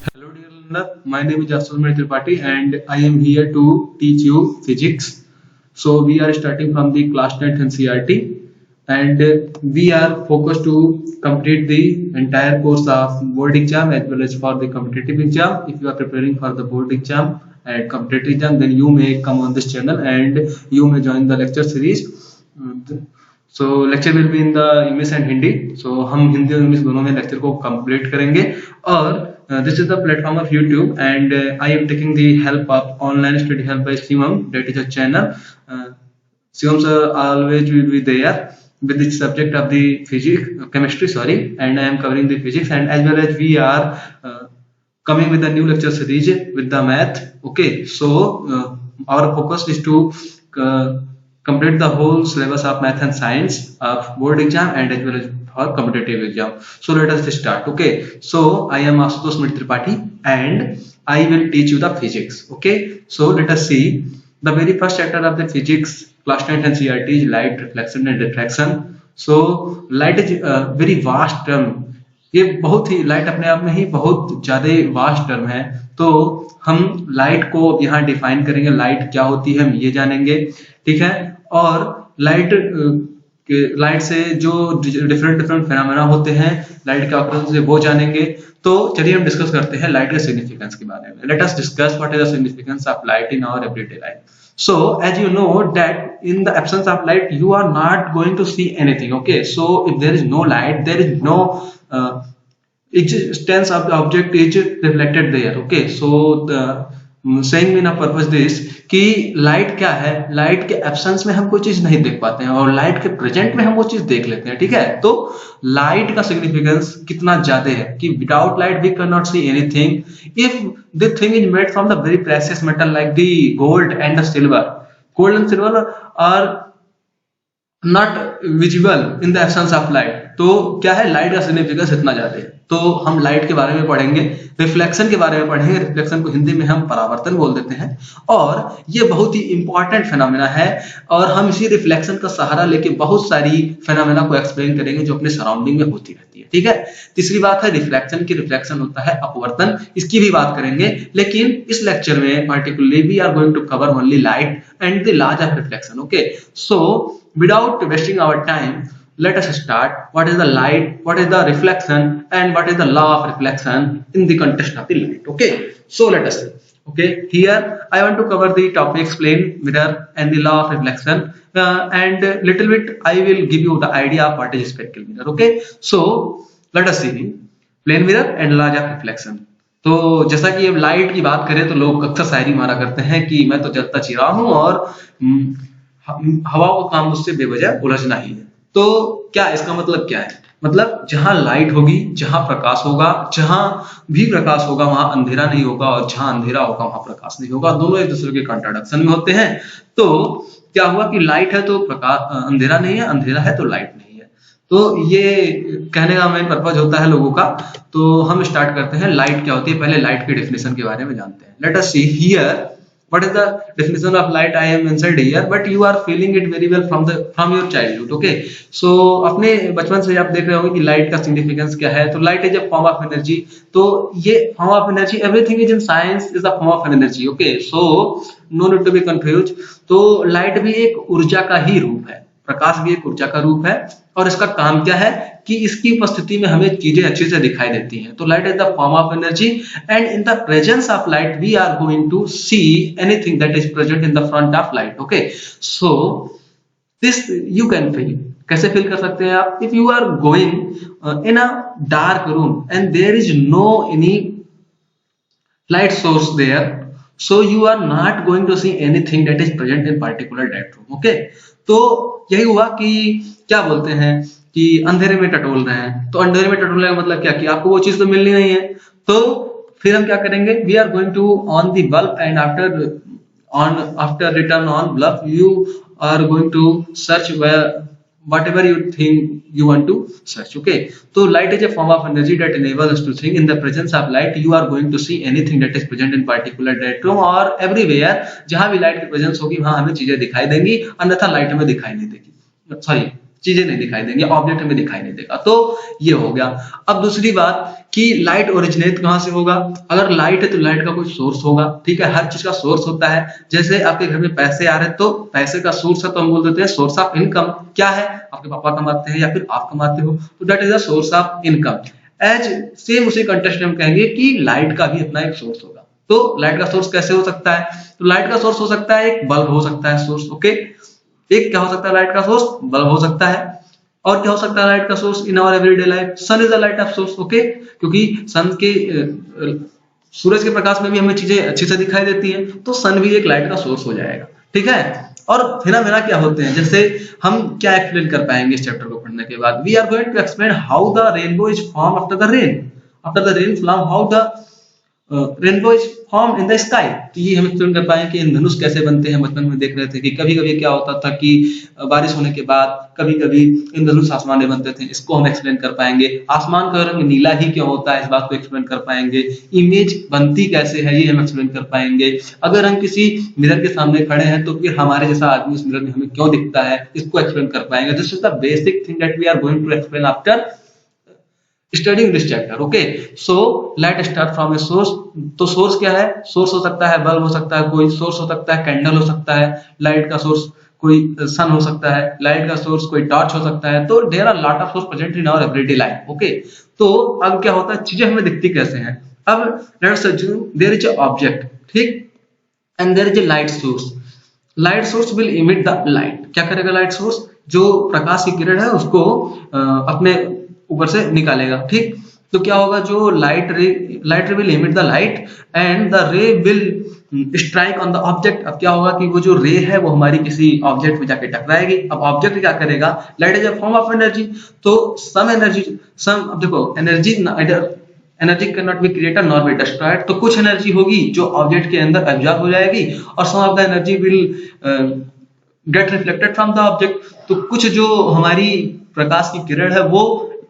Hello, dear learner. My name is Jaswant Tripathi, and I am here to teach you physics. So we are starting from the class 10th NCERT, and we are focused to complete the entire course of board exam as well as for the competitive exam. If you are preparing for the board exam and competitive exam, then you may come on this channel and you may join the lecture series. So lecture will be in the English and Hindi. सो हम हिंदी और English दोनों में lecture को complete करेंगे. और this is the platform of YouTube and I am taking the help of online study help by Shivam, that is a channel. Shivam sir always will be there with the subject of the physics chemistry, sorry, and I am covering the physics, and as well as we are coming with a new lecture series with the math. Okay, so our focus is to complete the whole syllabus of math and science of board exam and as well as for competitive exam. So let us start. Okay, so I am Ashutosh Tripathi and I will teach you the physics. Okay, so let us see the very first chapter of the physics class 10 NCERT is light reflection and refraction. So light is a very vast term. ये बहुत ही light अपने आप में ही बहुत ज्यादा vast term है. तो हम लाइट को यहाँ डिफाइन करेंगे, लाइट क्या होती है हम ये जानेंगे, ठीक है. और लाइट से जो डिफरेंट डिफरेंट फेनोमेना होते हैं, लाइट के ऑकरेंस से वो जानेंगे. तो चलिए हम डिस्कस करते हैं लाइट के सिग्निफिकेंस के बारे में. Let us discuss what is the significance of light in our everyday life. So as you know that in the absence of light you are not going to see anything. Okay, so if there is no light, there is no existence of the object is reflected there. Okay, so the saying mean purpose this कि light क्या है, light के absence में हम कोई चीज नहीं देख पाते हैं और लाइट के प्रेजेंट में हम वो चीज देख लेते हैं, ठीक है. तो लाइट का सिग्निफिकेंस कितना ज्यादा है कि without light we can not see anything. If the thing is made from the very precious metal like the gold and the silver, gold and silver are not visible in the absence of light. तो क्या है, light का significance इतना ज्यादा है. तो हम light के बारे में पढ़ेंगे, रिफ्लेक्शन के बारे में पढ़ेंगे. रिफ्लेक्शन को हिंदी में हम परावर्तन बोल देते हैं और ये बहुत ही इंपॉर्टेंट फेनोमेना है. और हम इसी रिफ्लेक्शन का सहारा लेके बहुत सारी फेनोमेना को एक्सप्लेन करेंगे जो अपने सराउंडिंग में होती रहती है, ठीक है. तीसरी बात है रिफ्लेक्शन की. रिफ्लेक्शन होता है अपवर्तन, इसकी भी बात करेंगे. लेकिन इस लेक्चर में particularly we are going to cover only light and the laws of reflection. Okay, so without wasting our time, let us start. What is the light, what is the reflection, and what is the law of reflection in the context of the light. Okay, so let us see. Okay, here I want to cover the topic explain mirror and the law of reflection, and little bit I will give you the idea of what is spherical mirror. Okay, so let us see plane mirror and law of reflection. तो जैसा कि अब light की बात करें तो लोग अक्सर शायरी मारा करते हैं कि मैं तो जलता चिरा हूं और हवा का काम मुझसे बेवजह उलझना ही है. तो क्या इसका मतलब क्या है? मतलब जहां लाइट होगी, जहां प्रकाश होगा, जहां भी प्रकाश होगा वहां अंधेरा नहीं होगा और जहां अंधेरा होगा वहां प्रकाश नहीं होगा. दोनों एक दूसरे के कॉन्ट्राडिक्शन में होते हैं. तो क्या हुआ कि लाइट है तो प्रकाश, अंधेरा नहीं है, अंधेरा है तो लाइट नहीं है. तो ये कहने का मेन पर्पज होता है लोगों का. तो हम स्टार्ट करते हैं लाइट क्या होती है. पहले लाइट की डेफिनेशन के बारे में जानते हैं. Late us see here what is the definition of light. I am mentioned here but you are feeling it very well from your childhood. Okay, so अपने बचपन से आप देख रहे होंगे कि लाइट का सिग्निफिकेंस क्या है. तो light is a form of energy. तो ये form of energy, everything is in science is a form of energy. Okay, so no need to be confuse. तो लाइट भी एक ऊर्जा का ही रूप है, प्रकाश भी एक ऊर्जा का रूप है. और इसका काम क्या है कि इसकी उपस्थिति में हमें चीजें अच्छे से दिखाई देती हैं. तो light is the form of energy and in the presence of light we are going to see anything that is present in the front of light. Okay, so this you can feel. कैसे feel कर सकते हैं आप? If you are going in a dark room and there is no any light source there, so you are not going to see anything that is present in particular that room. Okay, तो यही हुआ कि क्या बोलते हैं कि अंधेरे में टटोल रहे हैं. तो अंधेरे में टटोलने का मतलब क्या कि आपको वो चीज तो मिलनी नहीं है. तो फिर हम क्या करेंगे, we are going to on the bulb and after return on bulb you are going to search whatever you think you want to search. Okay, so light is a form of energy that enables us to think. In the presence of light you are going to see anything that is present in particular that room or everywhere. जहां भी light की presence होगी वहां हमें चीजें दिखाई देंगी, अन्यथा लाइट हमें दिखाई नहीं देगी. सॉरी, चीजें नहीं दिखाई देंगी, ऑब्जेक्ट हमें दिखाई नहीं देगा। तो ये हो गया। अब दूसरी बात कि लाइट ओरिजिनेट कहाँ से होगा। अगर लाइट है तो लाइट का कोई सोर्स होगा, ठीक है, हर चीज का सोर्स होता है। जैसे आपके घर में पैसे आ रहे हैं तो पैसे का सोर्स है, तो हम बोल देते हैं सोर्स ऑफ इनकम। क्या है, आपके पापा कमाते हैं या फिर आप कमाते हो, तो that is a source of income. As same उसी कंटेक्स्ट में हम कहेंगे कि लाइट का भी अपना एक सोर्स होगा। तो लाइट का सोर्स कैसे हो सकता है, तो लाइट का सोर्स हो सकता है एक बल्ब हो सकता है सोर्स, ओके। एक क्या हो सकता है लाइट का सोर्स, बल्ब हो सकता है। और क्या हो सकता है लाइट का source in our everyday life, sun is a light of source, okay. क्योंकि सन के सूरज के प्रकाश में भी हमें चीजें अच्छी से दिखाई देती हैं, तो सन भी एक लाइट का सोर्स हो जाएगा, ठीक है। और फिनोमेना क्या होते हैं, जैसे हम क्या एक्सप्लेन कर पाएंगे इस चैप्टर को पढ़ने के बाद, we are going to explain how the rainbow is form after the rain, after the rain form, how the rainbow is form in the sky. तो ये हम एक्सप्लेन कर पाएंगे कि इंद्रधनुष कैसे बनते हैं। बचपन में देख रहे थे कि कभी कभी क्या होता था कि बारिश होने के बाद कभी कभी इंद्रधनुष आसमान में बनते थे, इसको हम एक्सप्लेन कर पाएंगे। आसमान का रंग नीला ही क्यों होता है, इस बात को एक्सप्लेन कर पाएंगे। इमेज बनती कैसे है, ये हम एक्सप्लेन कर पाएंगे। अगर हम किसी मिरर के सामने खड़े हैं तो फिर हमारे जैसा आदमी उस मिरर में हमें क्यों दिखता है, इसको एक्सप्लेन कर पाएंगे। This is the basic thing that we are going to explain after studying this chapter, okay। so light start from a source। तो सोर्स क्या है, सोर्स हो सकता है बल्ब हो सकता है, कोई सोर्स हो सकता है कैंडल हो सकता है, लाइट का सोर्स कोई सन हो सकता है, लाइट का सोर्स कोई टॉर्च हो सकता है। तो there are lot of source present in our everyday life, okay. तो अब क्या होता है, चीजें हमें दिखती कैसे हैं। अब let's assume there is a object, ठीक, and there is a light source. Light source will emit the light. क्या करेगा लाइट सोर्स, जो प्रकाश की किरण है उसको अपने ऊपर से निकालेगा, ठीक। तो क्या होगा, जो लाइट रे will emit the light and the रे will strike on the object. अब क्या होगा कि वो जो रे है वो हमारी किसी ऑब्जेक्ट में जाके टकराएगी। अब ऑब्जेक्ट क्या करेगा, light is a form of energy, तो सम एनर्जी, सम, अब देखो energy can not be created nor be destroyed. तो कुछ एनर्जी होगी जो ऑब्जेक्ट के अंदर एब्जॉर्ब हो जाएगी और some of the energy will get reflected from the object. तो कुछ जो हमारी प्रकाश की किरण है वो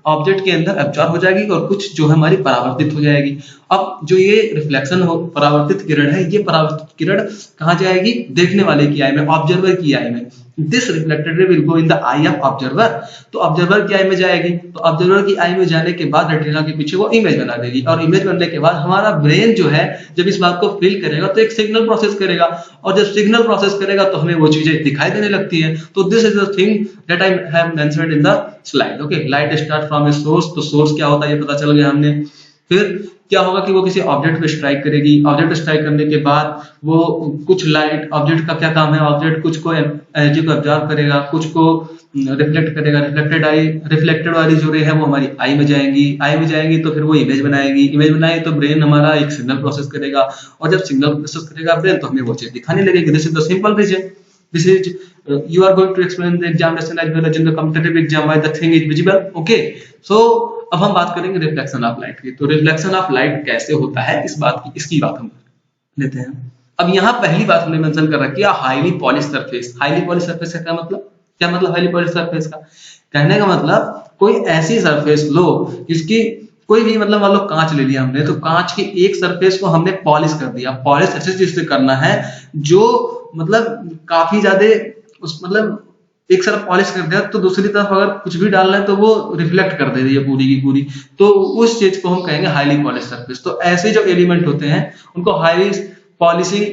ऑब्जेक्ट के अंदर एब्जॉर्ब हो जाएगी और कुछ जो है हमारी परावर्तित हो जाएगी। अब जो ये रिफ्लेक्शन हो, परावर्तित किरण है, ये परावर्तित किरण कहाँ जाएगी, देखने वाले की आई में, ऑब्जर्वर की आई में। This reflected ray will go in the I of observer. तो ऑब्जर्वर की आई में जाएगी, तो ऑब्जर्वर की आई में जाने के बाद रेटिना के पीछे वो इमेज बना देगी, और इमेज बनने के बाद हमारा ब्रेन जो है जब इस बात को फील करेगा तो एक सिग्नल प्रोसेस करेगा, और जब सिग्नल प्रोसेस करेगा तो हमें वो चीजें दिखाई देने लगती है। तो this is the thing that I have mentioned in the slide, okay. Light start from a source, तो सोर्स क्या होता है ये पता चल गया हमने। फिर क्या होगा कि वो किसी ऑब्जेक्ट पे स्ट्राइक करेगी, ऑब्जेक्ट पे स्ट्राइक करने के बाद वो कुछ लाइट, ऑब्जेक्ट का क्या काम है, ऑब्जेक्ट कुछ को एनर्जी को एब्जॉर्ब करेगा, कुछ को रिफ्लेक्ट करेगा। रिफ्लेक्टेड वाली जो रे है वो हमारी आई में जाएंगी तो फिर वो इमेज बनाएगी, तो ब्रेन हमारा एक सिग्नल प्रोसेस करेगा, और जब सिग्नल प्रोसेस करेगा ब्रेन तो हमें वो चीज दिखाने लगेगी। This is the simple reason. This is you are going to explain the examination as well as in the competitive exam why the thing is visible, okay। So अब हम बात करेंगे रिफ्लेक्शन ऑफ लाइट की। तो reflection of light कैसे होता है, इसकी बात हम लेते हैं। अब यहाँ पहली बात हमने मेंशन कर रखी है highly polish surface. Highly polish surface का क्या मतलब हाईली पॉलिश सरफेस का कहने का मतलब कोई ऐसी सरफेस लो जिसकी कोई भी, मतलब मान लो कांच ले लिया हमने, तो कांच की एक सरफेस को हमने पॉलिश कर दिया। पॉलिश ऐसी चीज से करना है जो मतलब काफी ज्यादा उस, मतलब एक तरफ पॉलिश कर दिया तो दूसरी तरफ अगर कुछ भी डालना है तो वो रिफ्लेक्ट कर दे रही है पूरी की पूरी, तो उस चीज को हम कहेंगे हाईली पॉलिश सरफेस। तो ऐसे जो एलिमेंट होते हैं उनको हाईली पॉलिशिंग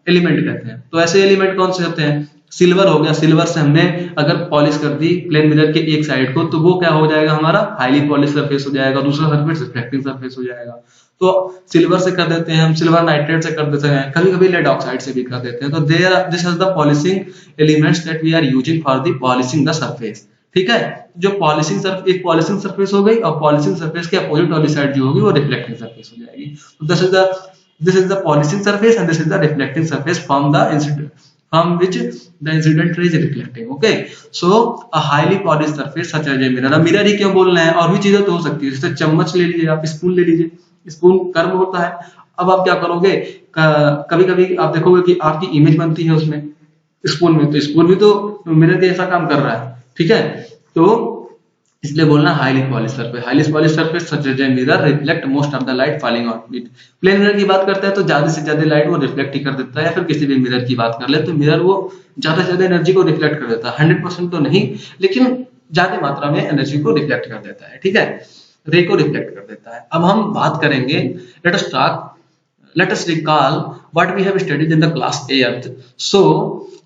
एलिमेंट कहते हैं। तो ऐसे एलिमेंट कौन से होते हैं, सिल्वर हो गया, सिल्वर से हमने अगर पॉलिश कर दी प्लेन मिरर के एक साइड को तो वो क्या हो जाएगा, हमारा हाईली पॉलिश सरफेस हो जाएगा, दूसरा सरफेस रिफ्लेक्टिंग सरफेस हो जाएगा। तो सिल्वर से कर देते हैं हम, सिल्वर नाइट्रेट से कर देते हैं, कभी कभी लेड ऑक्साइड से भी कर देते हैं। तो this is the polishing elements that we are using for the polishing the surface, ठीक है। जो पॉलिशिंग सरफेस, एक पॉलिशिंग सरफेस हो गई, और पॉलिशिंग सरफेस के अपोजिट वाली साइड जो होगी वो रिफ्लेक्टिंग सरफेस हो जाएगी। तो this is the polishing surface and this is the reflecting surface from which the incident ray is reflecting, okay। So a highly polished surface such as a mirror। अब mirror ही क्यों बोल रहे हैं, और भी चीजें तो हो सकती है, जैसे चम्मच ले लीजिए आप, स्पून ले लीजिए, स्पून कर्व होता है। अब आप क्या करोगे, कभी कभी आप देखोगे कि आपकी इमेज बनती है उसमें स्पून में, तो स्पून भी तो मिरर के ऐसा काम कर रहा है, ठीक है। तो इसलिए बोलना highly polish surface. Highly polish surface such as a mirror reflect most of the light falling on it. Plane mirror की बात करते हैं तो ज्यादा से ज्यादा लाइट वो रिफ्लेक्ट ही कर देता है, या फिर किसी भी मिरर की बात कर ले तो मिरर वो ज्यादा से ज्यादा एनर्जी को रिफ्लेक्ट कर देता है, 100% तो नहीं लेकिन ज्यादा मात्रा में एनर्जी को रिफ्लेक्ट कर देता है, ठीक है, रे को रिफ्लेक्ट कर देता है। अब हम बात करेंगे, let us recall what we have studied in the class 8th. So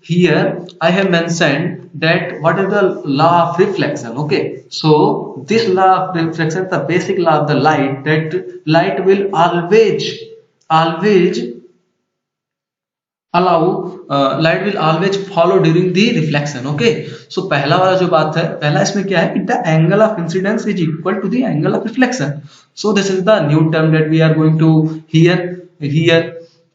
here I have mentioned that what is the law of reflection. Okay, so this law of reflection is the basic law of the light, that light will always allow light will always follow during the reflection. Okay, so पहला वाला जो बात है, पहला इसमें क्या है कि the angle of incidence is equal to the angle of reflection. So this is the new term that we are going to hear here.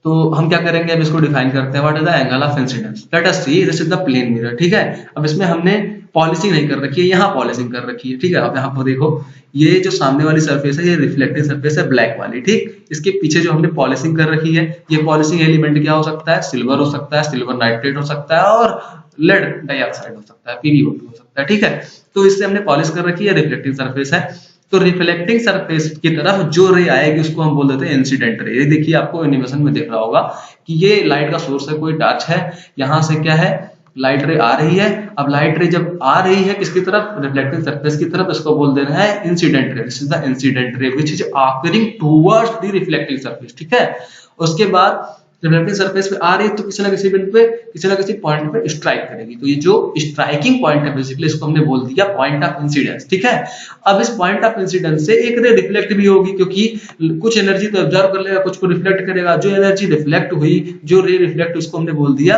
तो हम क्या करेंगे, अब इसको डिफाइन करते हैं, what is the angle of incidence. Let us see this is the plane mirror, ठीक है। अब इसमें हमने पॉलिशिंग नहीं कर रखी है, यहाँ पॉलिशिंग कर रखी है, ठीक है। अब यहाँ पर देखो, ये जो सामने वाली सरफेस है ये रिफ्लेक्टिंग सरफेस है, ब्लैक वाली, ठीक। इसके पीछे जो हमने पॉलिशिंग कर रखी है, ये पॉलिशिंग एलिमेंट क्या हो सकता है, सिल्वर हो सकता है, सिल्वर नाइट्रेट हो सकता है, और लेड डाइऑक्साइड हो सकता है, पीबीओ2 हो सकता है, ठीक है। तो इससे हमने पॉलिश कर रखी है, रिफ्लेक्टिंग सरफेस है। तो रिफ्लेक्टिंग सरफेस की तरफ जो रे आएगी उसको हम बोल देते हैं इंसिडेंट रे। ये देखिए आपको एनिमेशन में दिख रहा होगा कि ये लाइट का सोर्स है, कोई टच है, यहाँ से क्या है, लाइट रे आ रही है। अब लाइट रे जब आ रही है किसकी तरफ, रिफ्लेक्टिंग सरफेस की तरफ, इसको बोल देना है incident ray. This is the incident रे which is occurring towards the reflecting surface, ठीक है। उसके बाद रिफ्लेक्टिंग सरफेस पे आ रही है तो किसी ना किसी बिंदु पे, किसी ना किसी पॉइंट पे स्ट्राइक करेगी। तो ये जो स्ट्राइकिंग पॉइंट है बेसिकली, इसको हमने बोल दिया पॉइंट ऑफ इंसिडेंस, ठीक है। अब इस पॉइंट ऑफ इंसिडेंस से एक रे रिफ्लेक्ट भी होगी, क्योंकि कुछ एनर्जी तो ऑब्जर्व कर लेगा, कुछ को रिफ्लेक्ट करेगा। जो एनर्जी रिफ्लेक्ट हुई, जो रे रिफ्लेक्ट, उसको हमने बोल दिया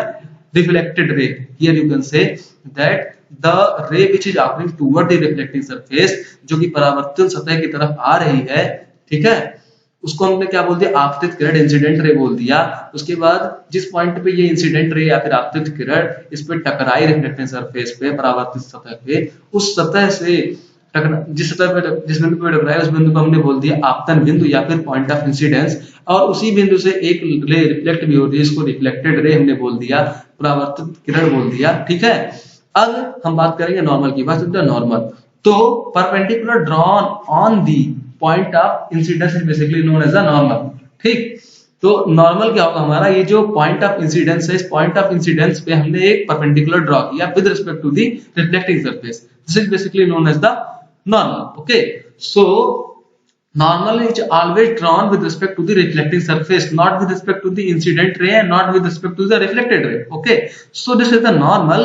reflected ray. Here you can say that the रे which is occurring toward the reflecting surface, जो कि परावर्तन सतह की तरफ आ रही है, ठीक है, उसको हमने क्या बोल दिया, आपतित किरण, इंसिडेंट रे बोल दिया। उसके बाद जिस पॉइंट पे ये इंसिडेंट रे या फिर आपतित किरण इस पे टकराई रिफ्लेक्टिंग सरफेस पे, परावर्तित सतह पे, उस सतह से जिस सतह पे, जिस बिंदु पे टकराई, उस बिंदु को हमने बोल दिया आपतन बिंदु या फिर पॉइंट ऑफ इंसिडेंस। और उसी बिंदु से एक रे रिफ्लेक्ट भी होती है, इसको रिफ्लेक्टेड रे हमने बोल दिया, परावर्तित किरण बोल दिया, ठीक है। अब हम बात करेंगे नॉर्मल की, बात नॉर्मल। तो perpendicular drawn on the point of incidence is basically known as the normal, ठीक। तो नॉर्मल क्या होगा हमारा, ये जो पॉइंट ऑफ इंसिडेंस है, इस पॉइंट ऑफ इंसिडेंस पे हमने एक परपेंडिकुलर ड्रॉ किया with respect to the reflecting surface, this is basically known as the normal. Okay, so normal is always drawn with respect to the reflecting surface, not with respect to the incident ray and not with respect to the reflected ray. Okay, so this is the normal.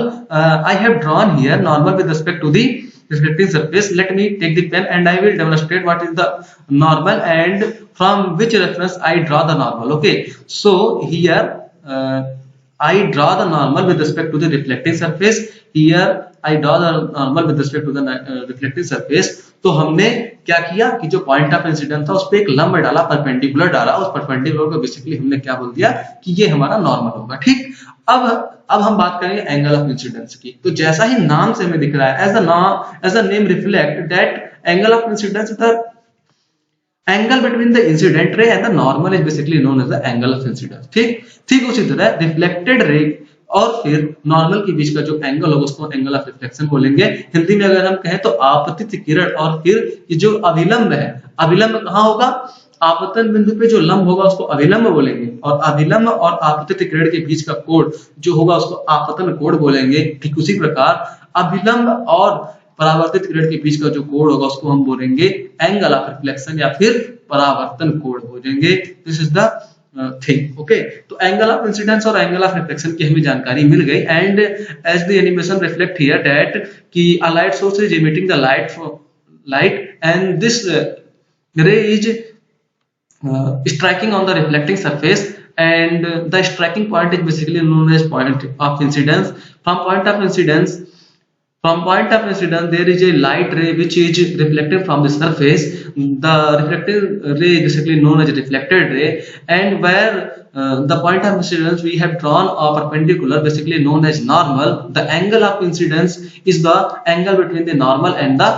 I have drawn here normal with respect to the reflecting surface. Let me take the pen and I will demonstrate what is the normal and from which reference I draw the normal. Okay, so here I draw the normal with respect to the reflecting surface. Here I draw the normal with respect to the reflecting surface. तो हमने क्या किया कि जो point of incidence था उस पे एक लंब डाला, परपेंडिकुलर डाला, उस परपेंडिकुलर को बेसिकली हमने क्या बोल दिया कि ये हमारा नॉर्मल होगा, ठीक। अब हम बात करेंगे एंगल ऑफ इंसिडेंस की। तो जैसा ही नाम से हमें दिख रहा है, as a name reflect that angle of incidence is the angle between the incident ray and the normal is basically known as the angle of incidence, ठीक उसी तरह रिफ्लेक्टेड रे और फिर नॉर्मल के बीच का जो एंगल होगा उसको एंगल ऑफ रिफ्लेक्शन बोलेंगे। हिंदी में अगर हम कहें तो आपतित किरण और फिर ये जो अभिलंब है, अभिलंब कहाँ होगा, आपतन बिंदु पे जो लंब होगा उसको अभिलंब बोलेंगे, और अभिलंब और आपतित किरण के बीच का कोण जो होगा उसको आपतन कोण बोलेंगे। ठीक उसी प्रकार अभिलंब और परावर्तित किरण के बीच का जो कोण होगा उसको हम बोलेंगे एंगल ऑफ रिफ्लेक्शन या फिर परावर्तन कोण बोलेंगे। This is the thing. Okay, तो एंगल ऑफ इंसिडेंस और एंगल ऑफ रिफ्लेक्शन की हमें जानकारी मिल गई। And as the animation reflect here that कि a light source is emitting the light and this ray is striking on the reflecting surface and the striking point is basically known as point of incidence. From point of incidence there is a light ray which is reflected from the surface. The reflected ray is basically known as reflected ray, and where the point of incidence we have drawn a perpendicular basically known as normal. The angle of incidence is the angle between the normal and the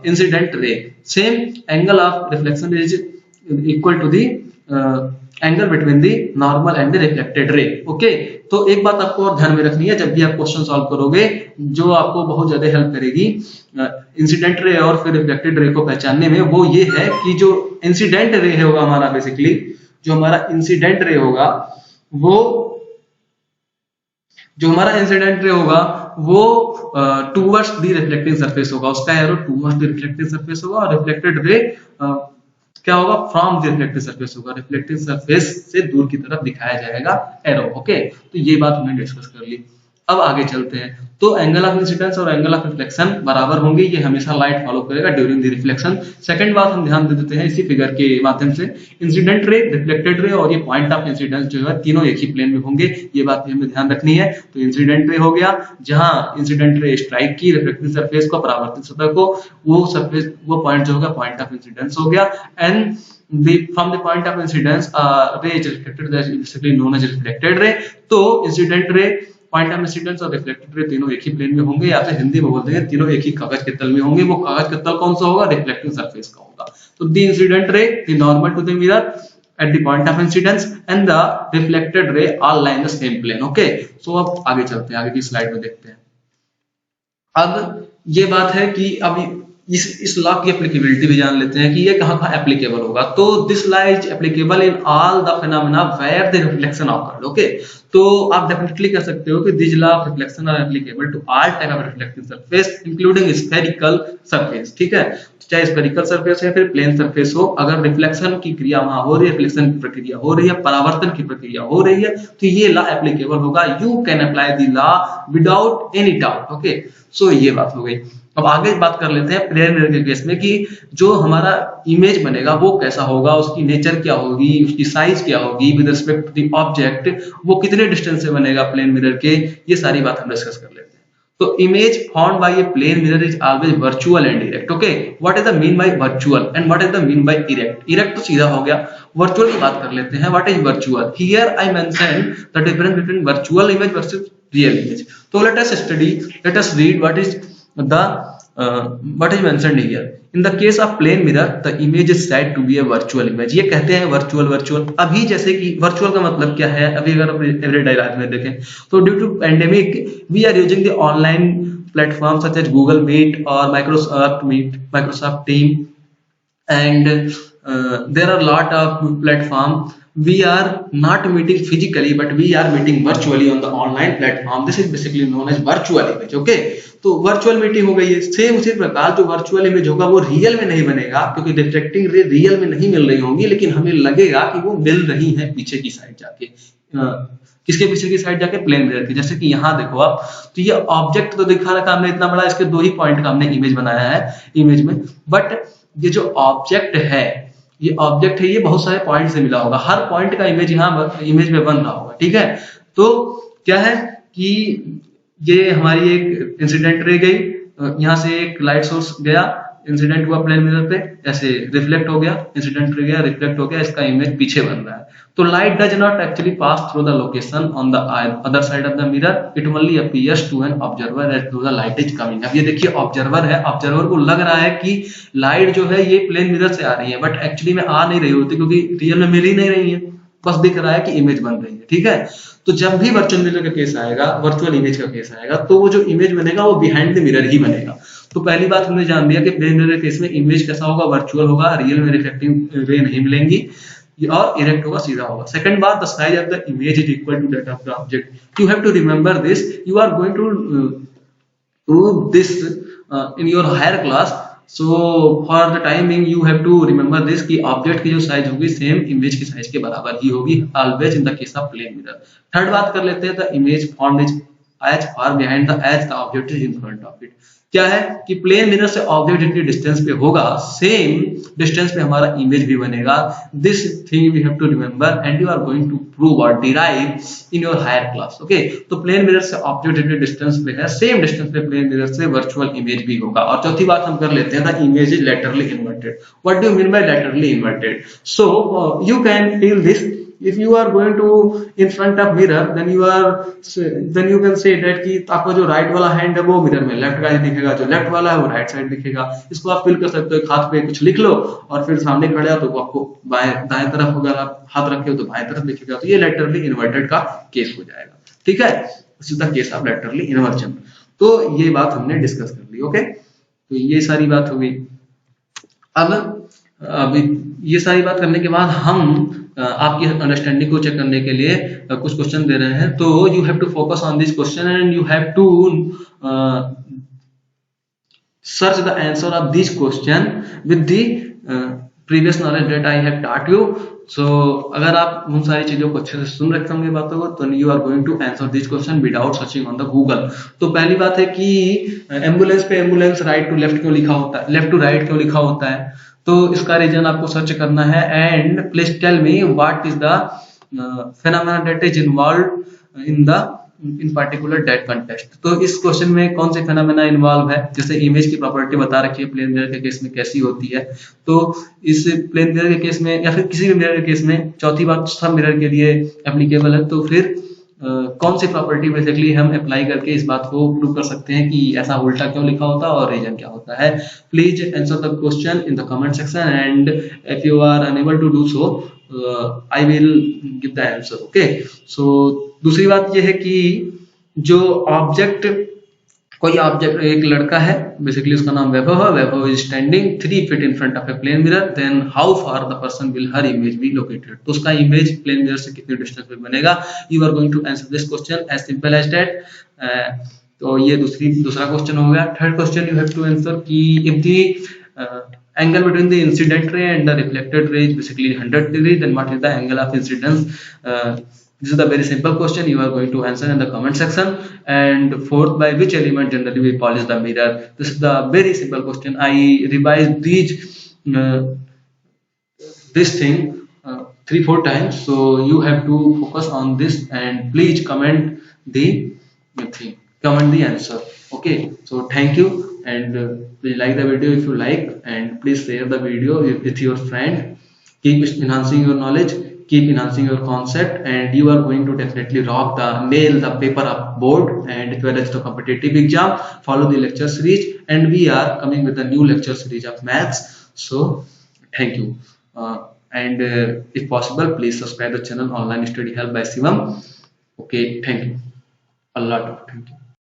incident ray. Same angle of reflection is equal to the angle between the normal and the reflected ray. Okay, तो एक बात आपको और ध्यान में रखनी है जब भी आप क्वेश्चन सॉल्व करोगे, जो आपको बहुत ज्यादा हेल्प करेगी इंसिडेंट रे और फिर रिफ्लेक्टेड रे को पहचानने में, वो ये है कि जो इंसिडेंट रे होगा हमारा, बेसिकली जो हमारा इंसिडेंट रे होगा वो टूवर्ड्स द रिफ्लेक्टिंग सरफेस होगा, उसका arrow towards the reflecting surface होगा, और रिफ्लेक्टेड रे क्या होगा, फ्रॉम द रिफ्लेक्टिंग सरफेस होगा, रिफ्लेक्टिंग सरफेस से दूर की तरफ दिखाया जाएगा एरो। ओके, तो ये बात हमने डिस्कस कर ली। अब आगे चलते हैं। तो एंगल ऑफ इंसिडेंस और एंगल ऑफ रिफ्लेक्शन बराबर होंगे, ये हमेशा लाइट फॉलो करेगा ड्यूरिंग द रिफ्लेक्शन। सेकंड बात हम ध्यान दे देते हैं इसी फिगर के माध्यम से, इंसिडेंट रे, रिफ्लेक्टेड रे और ये पॉइंट ऑफ इंसिडेंस जो है तीनों एक ही प्लेन में होंगे, ये बात भी हमें ध्यान रखनी है। तो इंसिडेंट रे हो गया जहां इंसिडेंट रे स्ट्राइक की रिफ्लेक्टिंग सरफेस को, परावर्तित सतह को, वो पॉइंट जो होगा पॉइंट ऑफ इंसिडेंस हो गया। And from the point of incidence ray is reflected, that is basically known as reflected ray। तो incident ray, point of incidence और रिफ्लेक्टेड रे तीनों एक ही प्लेन में होंगे, या फिर हिंदी में बोलते हैं तीनों एक ही कागज के तल में होंगे। वो कागज का तल कौन सा होगा, रिफ्लेक्टिंग सरफेस का होगा। तो the incident ray the normal to the mirror at the point of incidence and the reflected ray all lie in the same plane। okay, so अब आगे चलते हैं, आगे की स्लाइड में देखते हैं। अब ये बात है कि अब इस लॉ की एप्लीकेबिलिटी भी जान लेते हैं कि ये कहाँ एप्लीकेबल होगा। तो this law is applicable in all the phenomena where the reflection occurred. Okay, तो आप डेफिनेटली कह सकते हो कि this law of reflection are applicable to all type of reflecting surface including spherical surface. ठीक है, चाहे स्फेरिकल सरफेस है फिर प्लेन सरफेस हो, अगर रिफ्लेक्शन की क्रिया वहां हो रही है, रिफ्लेक्शन की प्रक्रिया हो रही है, परावर्तन की प्रक्रिया हो रही है, तो ये लॉ एप्लीकेबल होगा। You can apply the law without any doubt. Okay, so ये बात हो गई। अब आगे बात कर लेते हैं प्लेन मिरर के केस में कि जो हमारा इमेज बनेगा वो कैसा होगा, उसकी नेचर क्या होगी, उसकी साइज क्या होगी with respect to the object, वो कितने डिस्टेंस से बनेगा प्लेन मिरर के, ये सारी बात हम डिस्कस कर लेते हैं। तो image found by a plane mirror is always virtual and erect. Okay, what is the mean by virtual and what is the mean by erect. Erect तो सीधा हो गया, वर्चुअल की बात कर लेते हैं। What is virtual? Here I mention the difference between virtual image versus real image. तो let us read what is what is mentioned here. In the case of plane mirror, the image is said to be a virtual image। ये कहते हैं virtual. अभी जैसे कि virtual का मतलब क्या है, अभी अगर आप एवरीडे लाइफ में देखें तो due to pandemic we are using the online platform such as Google Meet और Microsoft team and there are a lot of platform. We are not meeting physically but we are meeting virtually on the online platform. This is basically known as virtual image। okay, तो virtual meeting हो गई है। Same उसी प्रकार जो virtual image होगा वो real में नहीं बनेगा, क्योंकि रिफ्लेक्टिंग रे रियल में नहीं मिल रही होंगी, लेकिन हमें लगेगा कि वो मिल रही है पीछे की साइड जाके। किसके पीछे की साइड जाके? प्लेन मिरर की। जैसे कि यहाँ देखो आप, तो ये ऑब्जेक्ट तो दिखा रखा हमने इतना बड़ा, इसके दो ही पॉइंट का हमने इमेज बनाया है इमेज में, बट ये जो ऑब्जेक्ट है ये बहुत सारे पॉइंट से मिला होगा, हर पॉइंट का इमेज यहाँ इमेज में बन रहा होगा। ठीक है, तो क्या है कि ये हमारी एक इंसिडेंट रे गई, यहाँ से एक लाइट सोर्स गया, इंसिडेंट हुआ प्लेन मिरर पे, ऐसे रिफ्लेक्ट हो गया, इंसिडेंट रे गया, रिफ्लेक्ट हो गया, इसका इमेज पीछे बन रहा है। तो light does not actually pass through the location on the other side of the mirror, it only appears to an observer as through the light is coming. अब ये देखिए ऑब्जर्वर है, ऑब्जर्वर को लग रहा है कि लाइट जो है ये प्लेन मिरर से आ रही है, बट एक्चुअली में आ नहीं रही होती, क्योंकि रियल में मिल ही नहीं रही है, बस दिख रहा है कि इमेज बन रही है। ठीक है, तो जब भी वर्चुअल मिरर का केस आएगा, वर्चुअल इमेज का केस आएगा, तो वो जो इमेज बनेगा वो बिहाइंड द मिरर ही बनेगा। तो पहली बात हमने जान दिया कि प्लेन मिरर केस में इमेज कैसा होगा, वर्चुअल होगा, रियल में रिफ्लेक्टिंग रे नहीं मिलेंगी, और इरेक्ट होगा, सीधा होगा। सेकंड बात, the size of the image is equal to that of the object. You have to remember this, you are going to prove this in your higher class, so for the time being you have to remember this कि object की जो size होगी same image की size के बराबर ही होगी, always in the case of plane mirror. Third बात कर लेते हैं, the image formed is as far behind the as the object is in front of it. क्या है कि प्लेन मिरर से ऑब्जेक्ट जितनी डिस्टेंस पे होगा सेम डिस्टेंस पे हमारा इमेज भी बनेगा। This thing we have to remember and you are going to prove और derive in your higher class. Okay, तो प्लेन मिरर से ऑब्जेक्ट जितनी डिस्टेंस पे है सेम डिस्टेंस पे प्लेन मिरर से वर्चुअल इमेज भी होगा। और चौथी बात हम कर लेते हैं, the image is laterally inverted. What do you mean by laterally inverted? So you can feel this if you are going to in front of mirror, then you can say that कि आपका जो right वाला hand है वो mirror में left का ही दिखेगा, जो लेफ्ट वाला है वो राइट साइड दिखेगा। इसको आप फील कर सकते हो, एक हाथ पे कुछ लिख लो और फिर सामने खड़े हो तो वो आपको बाएं दाएं तरफ, अगर आप हाथ रखे हो तो बाएं तरफ दिखेगा। तो ये लेटरली इन्वर्टेड का केस हो जाएगा, ठीक है। This is the case of laterally inversion. तो ये बात हमने डिस्कस कर ली, ओके। तो ये सारी बात हो गई। अब ये सारी बात करने के बाद हम आपकी अंडरस्टैंडिंग को चेक करने के लिए कुछ क्वेश्चन दे रहे हैं। तो you have to focus on this question and you have to search the answer of this question with the previous knowledge that I have taught you. So अगर आप उन सारी चीजों को अच्छे से सुन रखे होंगे बातों को, तो you are going to answer this question without searching on the Google. तो पहली बात है कि एम्बुलेंस पे एम्बुलेंस राइट टू लेफ्ट क्यों लिखा होता है, लेफ्ट टू राइट क्यों लिखा होता है, तो इसका रीजन आपको सर्च करना है। And please tell me what is the phenomena that is involve in particular that context. तो इस क्वेश्चन में कौन से फेनोमेना इन्वॉल्व है, जैसे इमेज की प्रॉपर्टी बता रखी है प्लेन मिरर के केस में कैसी होती है। तो इस प्लेन मिरर के केस में या फिर किसी भी मिरर के केस में चौथी बात सब मिरर के लिए एप्लीकेबल है। तो फिर कौन सी प्रॉपर्टी बेसिकली हम अप्लाई करके इस बात को प्रूव कर सकते हैं कि ऐसा उल्टा क्यों लिखा होता है और रीजन क्या होता है। Please answer the question in the comment section and if you are unable to do so I will give the answer, okay. So दूसरी बात यह है कि जो ऑब्जेक्ट, कोई ऑब्जेक्ट, एक लड़का है बेसिकली उसका नाम वैभव है, Vaibhav is standing 3 feet in front of a plane mirror, then how far the person will her image be located. तो उसका इमेज प्लेन मिरर से कितनी डिस्टेंस पे बनेगा। You are going to answer this question as simple as that. तो ये दूसरा question हो गया। Third question you have to answer कि if the angle between the incident ray and the reflected ray is basically 100 degree, then what is the angle of incidence? This is the very simple question you are going to answer in the comment section. And fourth, by which element generally we polish the mirror? This is the very simple question. I revised this thing 3-4 times, so you have to focus on this and please comment the thing, comment the answer, okay. So thank you, and please like the video if you like, and please share the video with your friend. Keep enhancing your knowledge, keep enhancing your concept, and you are going to definitely nail the paper up board and as well as the competitive exam. Follow the lecture series, and we are coming with a new lecture series of maths. So thank you, and if possible please subscribe the channel Online Study Help by Shivam, okay. Thank you a lot, thank you.